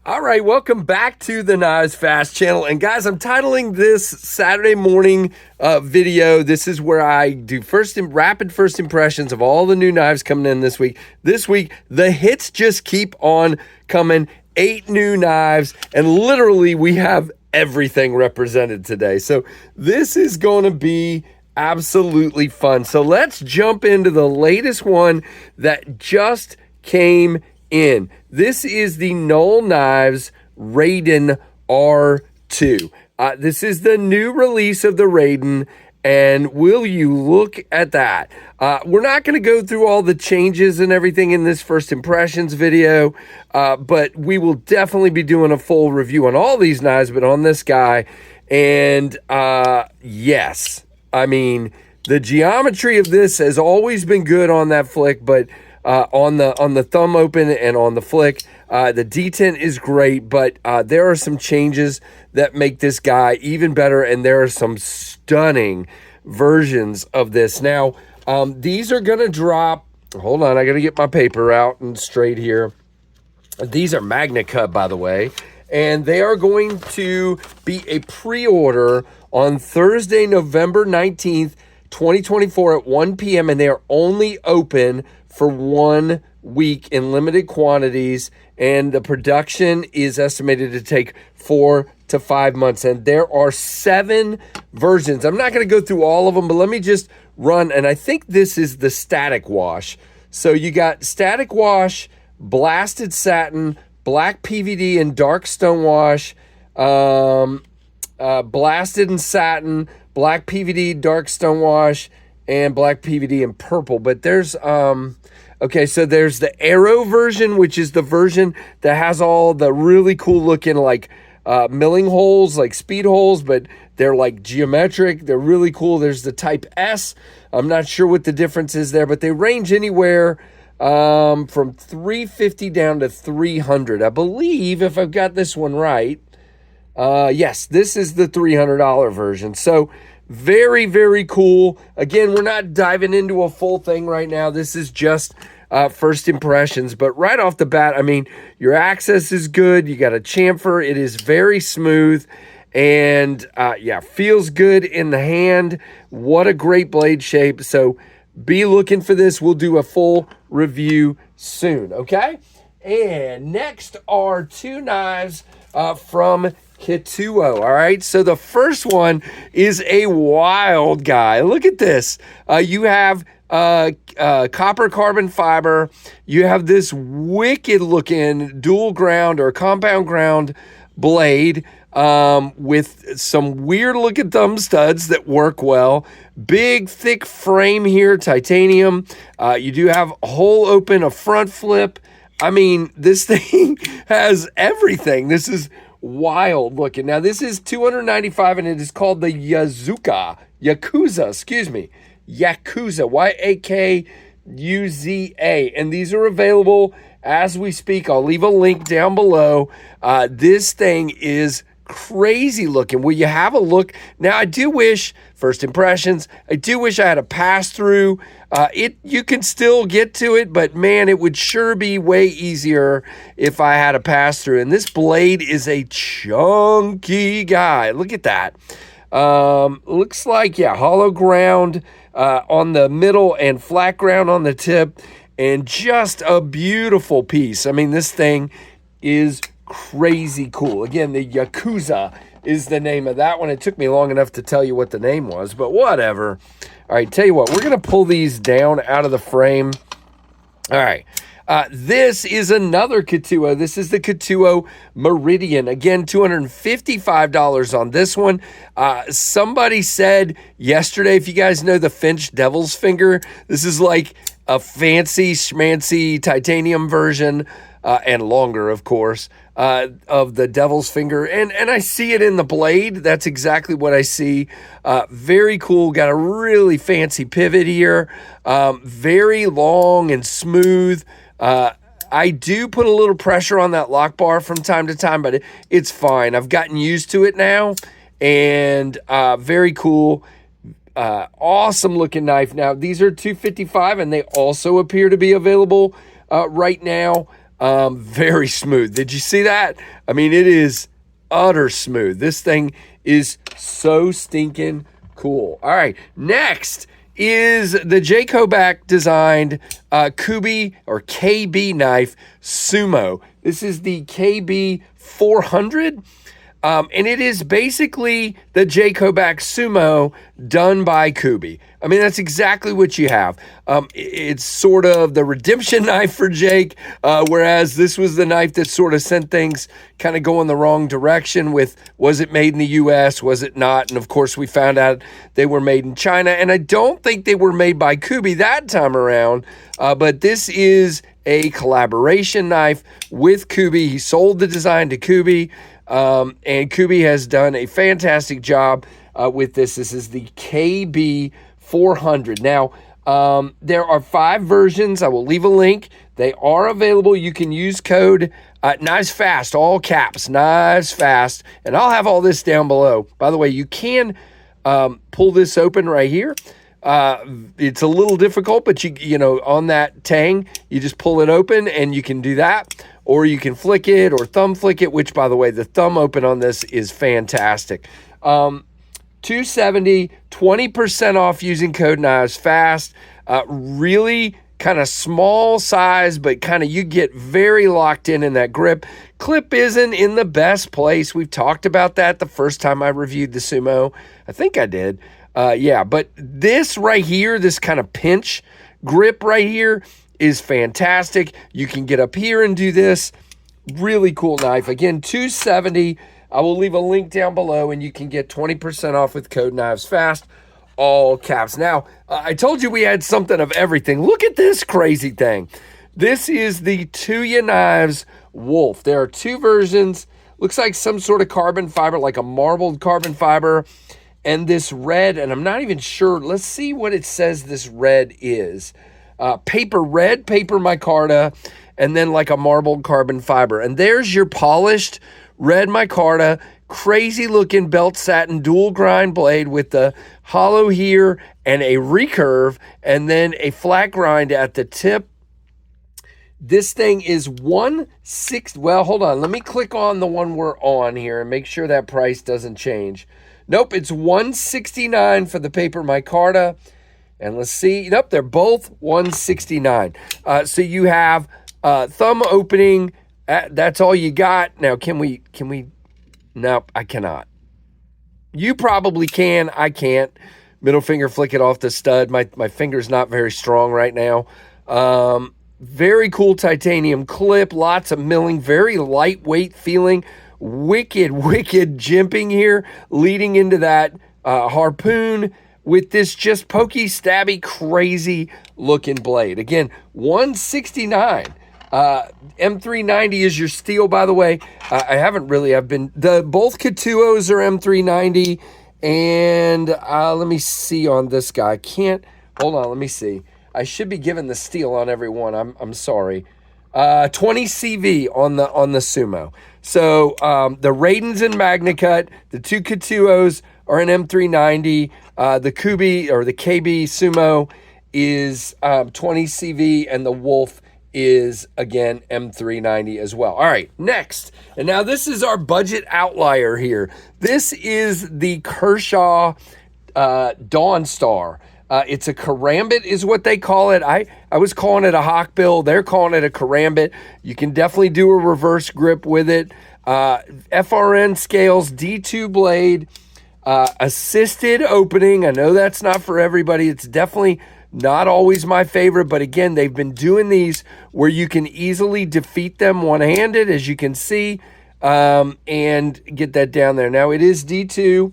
All right, welcome back to the Knives Fast channel. And guys, I'm titling this Saturday morning video. This is where I do rapid first impressions of all the new knives coming in this week. This week, the hits just keep on coming. 8 new knives, and literally we have everything represented today. So this is going to be absolutely fun. So let's jump into the latest one that just came in. This is the Null Knives Raiden R2. This is the new release of the Raiden, and will you look at that? We're not going to go through all the changes and everything in this first impressions video, but we will definitely be doing a full review on all these knives, but on this guy. And yes, I mean, the geometry of this has always been good on that flick, but on the thumb open and on the flick, the detent is great, but there are some changes that make this guy even better, and there are some stunning versions of this. Now, these are going to drop. Hold on, I got to get my paper out and straight here. These are Magna Cut, by the way, and they are going to be a pre-order on Thursday, November 19th, 2024 at 1 p.m., and they are only open for 1 week in limited quantities, and the production is estimated to take 4 to 5 months, and there are 7 versions. I'm not going to go through all of them, but let me just run, and I think this is the static wash. So you got static wash, blasted satin, black PVD, and dark stone wash, blasted and satin, black PVD, dark stone wash, and black PVD and purple. But there's okay, so there's the Arrow version, which is the version that has all the really cool looking like milling holes, like speed holes, but they're like geometric. They're really cool. There's the Type S. I'm not sure what the difference is there, but they range anywhere from $350 down to $300. I believe, if I've got this one right, yes, this is the $300 version. So very, very cool. Again, we're not diving into a full thing right now. This is just first impressions. But right off the bat, I mean, your access is good. You got a chamfer. It is very smooth. And yeah, feels good in the hand. What a great blade shape. So be looking for this. We'll do a full review soon, okay? And next are 2 knives from Kituo. All right, so the first one is a wild guy. Look at this. You have copper carbon fiber. You have this wicked looking dual ground or compound ground blade with some weird looking thumb studs that work well. Big thick frame here, titanium. You do have a hole open, a front flip. I mean, this thing has everything. This is wild looking. Now, this is $295, and it is called the Yakuza, Yakuza, and these are available as we speak. I'll leave a link down below. This thing is crazy looking. Will you have a look? Now, I do wish, first impressions, I do wish I had a pass-through. You can still get to it, but man, it would sure be way easier if I had a pass-through. And this blade is a chunky guy. Look at that. Looks like, yeah, hollow ground on the middle and flat ground on the tip, and just a beautiful piece. I mean, this thing is crazy cool. Again, the Yakuza is the name of that one. It took me long enough to tell you what the name was, but whatever. All right, tell you what, we're going to pull these down out of the frame. All right. This is another Kituo. This is the Kituo Meridian. Again, $255 on this one. Somebody said yesterday, if you guys know the Finch Devil's Finger, this is like a fancy schmancy titanium version, and longer, of course, of the Devil's Finger. And I see it in the blade. That's exactly what I see. Very cool. Got a really fancy pivot here. Very long and smooth. I do put a little pressure on that lock bar from time to time, but it's fine. I've gotten used to it now, and very cool. Awesome looking knife. Now, these are $255, and they also appear to be available right now. Very smooth. Did you see that? I mean, it is utter smooth. This thing is so stinking cool. All right, next is the J. Kobach designed Kubi or KB knife Sumo. This is the KB 400. And it is basically the J. Kobach Sumo done by Kubi. I mean, that's exactly what you have. It's sort of the redemption knife for Jake, whereas this was the knife that sort of sent things kind of going the wrong direction with, was it made in the U.S., was it not? And, of course, we found out they were made in China. And I don't think they were made by Kubi that time around, but this is a collaboration knife with Kubi. He sold the design to Kubi. And Kubi has done a fantastic job with this. This is the KB 400. Now, there are 5 versions. I will leave a link. They are available. You can use code Knives Fast, all caps, Knives Fast, and I'll have all this down below. By the way, you can pull this open right here. It's a little difficult, but you know, on that tang, you just pull it open and you can do that. Or you can flick it or thumb flick it, which, by the way, the thumb open on this is fantastic. $270, 20% off using code Knives Fast. Really kind of small size, but kind of you get very locked in that grip. Clip isn't in the best place. We've talked about that the first time I reviewed the Sumo. I think I did. Yeah, but this right here, this kind of pinch grip right here, is fantastic. You can get up here and do this. Really cool knife. Again, $270. I will leave a link down below, and you can get 20% off with code Knives Fast, all caps. Now, I told you we had something of everything. Look at this crazy thing. This is the Twoa Knives Wolf. There are 2 versions. Looks like some sort of carbon fiber, like a marbled carbon fiber. And this red, and I'm not even sure. Let's see what it says this red is. Paper red, paper micarta, and then like a marbled carbon fiber. And there's your polished red micarta, crazy looking belt satin dual grind blade with the hollow here and a recurve, and then a flat grind at the tip. This thing is $160. Well, hold on. Let me click on the one we're on here and make sure that price doesn't change. Nope, it's $169 for the paper micarta. And let's see. Nope, they're both $169. So you have thumb opening. That's all you got. Now, can we? Nope, I cannot. You probably can. I can't. Middle finger flick it off the stud. My finger's not very strong right now. Very cool titanium clip. Lots of milling. Very lightweight feeling. Wicked jimping here, leading into that harpoon with this just pokey, stabby, crazy looking blade. Again, $169. M390 is your steel, by the way. I've been, both Kituos are M390. And let me see on this guy. Hold on, let me see. I should be given the steel on every one. I'm sorry. 20 CV on the Sumo. So the Raidens in Magna Cut, the 2 Kituos are an M390. The Kubi or the KB Sumo is 20 CV, and the Wolf is again M390 as well. All right, next. And now this is our budget outlier here. This is the Kershaw Dawnstar. It's a karambit is what they call it. I was calling it a hawkbill. They're calling it a karambit. You can definitely do a reverse grip with it. FRN scales, D2 blade, assisted opening. I know that's not for everybody. It's definitely not always my favorite, but again, they've been doing these where you can easily defeat them one-handed, as you can see, and get that down there. Now, it is D2.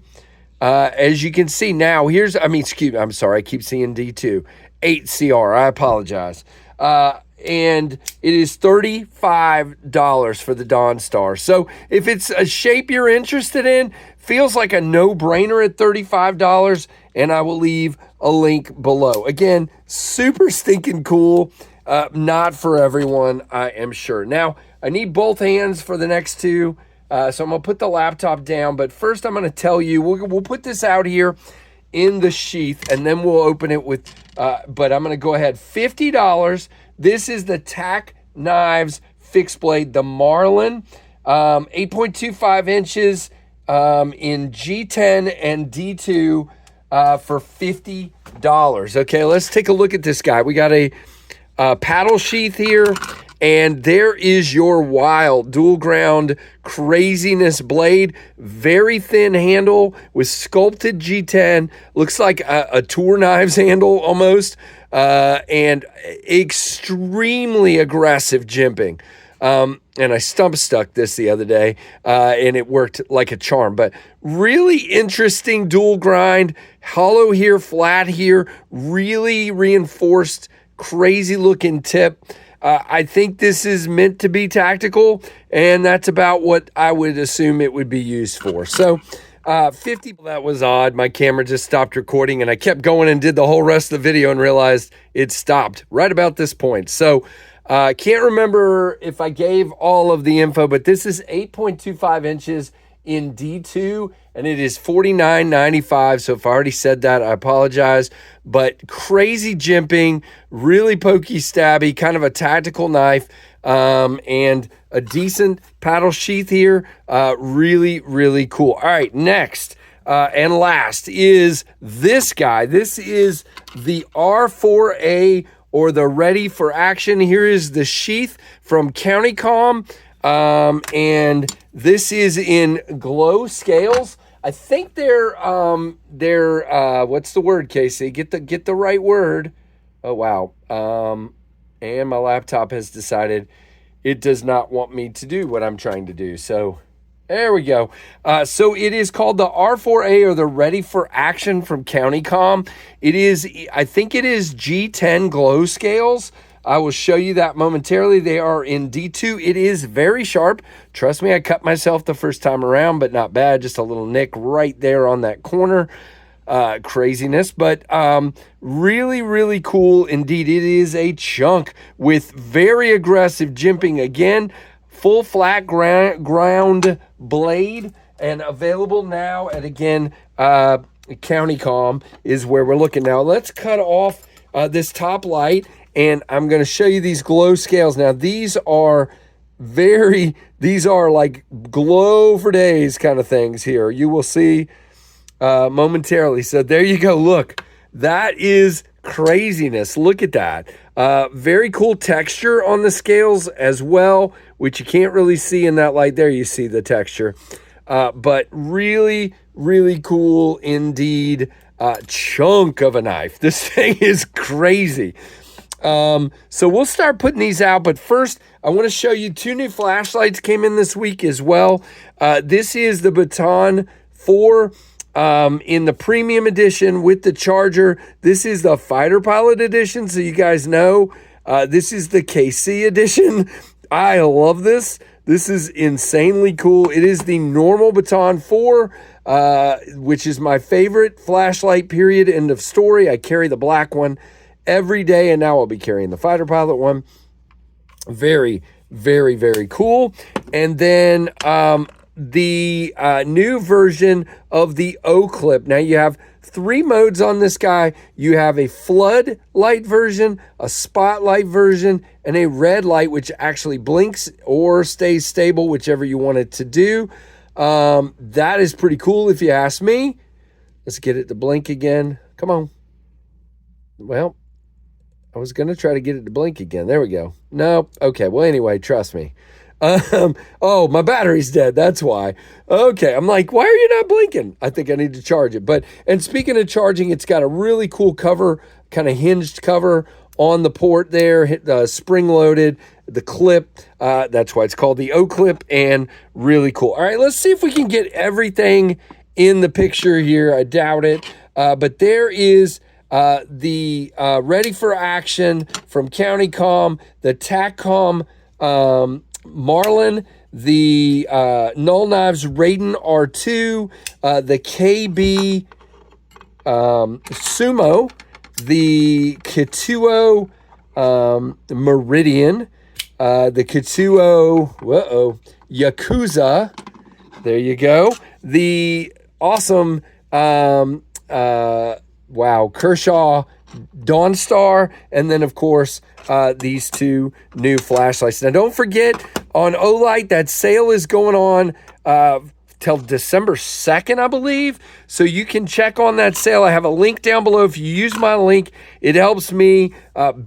As you can see now, I'm sorry, I keep seeing D2. 8CR, I apologize. And it is $35 for the Dawnstar. So if it's a shape you're interested in, feels like a no-brainer at $35, and I will leave a link below. Again, super stinking cool. Not for everyone, I am sure. Now, I need both hands for the next two. So I'm going to put the laptop down, but first I'm going to tell you, we'll put this out here in the sheath, and then we'll open it with, but I'm going to go ahead, $50. This is the TAC Knives fixed blade, the Marlin, 8.25 inches in G10 and D2 for $50. Okay, let's take a look at this guy. We got a paddle sheath here, and there is your wild dual ground craziness blade. Very thin handle with sculpted G10. Looks like a tour knives handle almost, and extremely aggressive jimping. And I stump stuck this the other day, and it worked like a charm. But really interesting dual grind, hollow here, flat here, really reinforced, crazy looking tip. I think this is meant to be tactical, and that's about what I would assume it would be used for. So 50, that was odd. My camera just stopped recording, and I kept going and did the whole rest of the video and realized it stopped right about this point. So can't remember if I gave all of the info, but this is 8.25 inches in D2, and it is $49.95. So if I already said that, I apologize. But crazy jimping, really pokey stabby, kind of a tactical knife, and a decent paddle sheath here. Really, really cool. All right, next and last is this guy. This is the R4A, or the Ready for Action. Here is the sheath from Countycom, and this is in glow scales. I think they're what's the word, Casey? Get the right word. Oh wow. And my laptop has decided it does not want me to do what I'm trying to do. So there we go. So it is called the R4A, or the Ready for Action from Countycom. It is, I think it is G10 glow scales. I will show you that momentarily. They are in D2. It is very sharp. Trust me, I cut myself the first time around, but not bad. Just a little nick right there on that corner. Craziness, but really, really cool indeed. It is a chunk with very aggressive jimping. Again, full flat ground blade, and available now at, again, Countycom is where we're looking. Now let's cut off this top light, and I'm going to show you these glow scales. Now these are like glow for days kind of things here. You will see momentarily. So there you go. Look, that is craziness. Look at that. Very cool texture on the scales as well, which you can't really see in that light. There you see the texture. But really, really cool indeed. Chunk of a knife. This thing is crazy. So we'll start putting these out, but first I want to show you two new flashlights came in this week as well. This is the Baton 4 in the premium edition with the charger. This is the fighter pilot edition, so you guys know. This is the KC edition. I love this. This is insanely cool. It is the normal Baton 4, which is my favorite flashlight, period, end of story. I carry the black one every day, and now I'll be carrying the fighter pilot one. Very, very, very cool. And then the new version of the O clip. Now you have 3 modes on this guy. You have a flood light version, a spotlight version, and a red light, which actually blinks or stays stable, whichever you want it to do. That is pretty cool if you ask me. Let's get it to blink again. Come on. Well, I was going to try to get it to blink again. There we go. No. Okay. Well, anyway, trust me. Oh, my battery's dead. That's why. Okay. I'm like, why are you not blinking? I think I need to charge it. And speaking of charging, it's got a really cool cover, kind of hinged cover on the port there, spring loaded, the clip. That's why it's called the O clip, and really cool. All right. Let's see if we can get everything in the picture here. I doubt it. But there is the Ready for Action from Countycom, the TAC Marlin, the Null Knives Raiden R2, the KB Sumo, the Kituo Meridian, the Kituo Yakuza. There you go. The awesome Kershaw Dawnstar, and then of course these two new flashlights. Now don't forget, on Olight, that sale is going on till December 2nd, I believe. So you can check on that sale. I have a link down below. If you use my link, it helps me.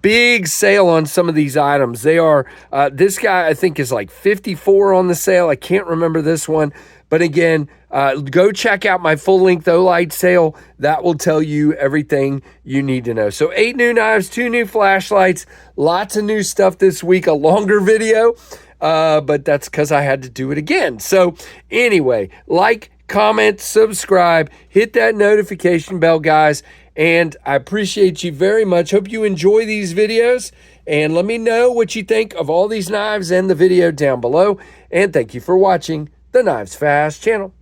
Big sale on some of these items. They are, this guy I think is like 54 on the sale. I can't remember this one. But again, go check out my full length Olight sale. That will tell you everything you need to know. So 8 new knives, 2 new flashlights, lots of new stuff this week, a longer video. But that's because I had to do it again. So anyway, like, comment, subscribe, hit that notification bell, guys. And I appreciate you very much. Hope you enjoy these videos. And let me know what you think of all these knives and the video down below. And thank you for watching the Knives Fast channel.